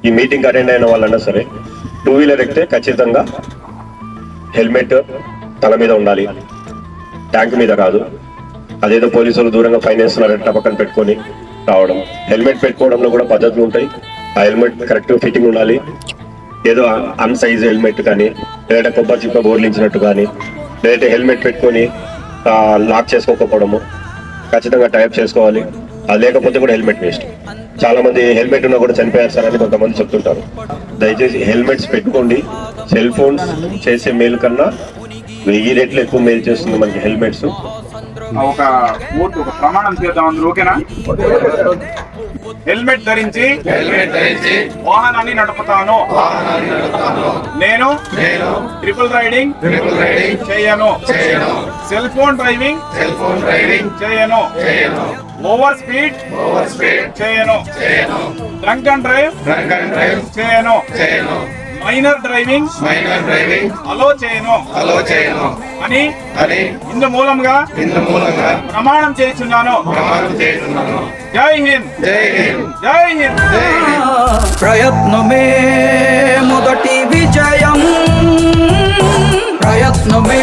ఈ meeting attend అయిన వాళ్ళన్నా సరే 2 వీలర్ ఎక్కితే ఖచ్చితంగా హెల్మెట్ తల మీద ఉండాలి, ట్యాంక్ మీద కాదు. అదేదో పోలీసులు దూరంగా ఫైన్ వేస్తున్నారంటే పక్కన పెట్టుకొని రావడం. హెల్మెట్ పెట్టుకోవడంలో కూడా పద్ధతులు ఉంటాయి. ఆ హెల్మెట్ కరెక్ట్ ఫిట్టింగ్ ఉండాలి. ఏదో అన్సైజ్ హెల్మెట్ కానీ, లేదంటే కొబ్బరి చిప్ప బోర్లించినట్టు కానీ, లేదంటే హెల్మెట్ పెట్టుకొని లాక్ చేసుకోకపోవడము, ఖచ్చితంగా టైప్ చేసుకోవాలి. అది లేకపోతే కూడా హెల్మెట్ వేస్ట్. చాలా మంది హెల్మెట్ ఉన్నా కూడా చనిపోయారు సార్ అని కొంతమంది చెప్తుంటారు. దయచేసి హెల్మెట్స్ పెట్టుకోండి. సెల్ ఫోన్స్ చేసే మేలు కన్నా 1000 రెట్లు ఎక్కువ మేలు చేస్తుంది మనకి హెల్మెట్స్. ఒక ప్రమాణం చేద్దాం అందరూ, ఓకేనా? హెల్మెట్ ధరించి వాహనాన్ని నడుపుతాను. నేను ట్రిపుల్ రైడింగ్ చేయను. సెల్ ఫోన్ డ్రైవింగ్ చేయను. ఓవర్ స్పీడ్ చేయను. డ్రంక్ అండ్ డ్రైవ్ చేయను. మైనర్ డ్రైవింగ్ అలో చేయను అని ఇందు మూలంగా ప్రమాణం చేస్తున్నాను. జై హింద్. జై హింద్. ప్రయత్నమే మొదటి విజయం. ప్రయత్నమే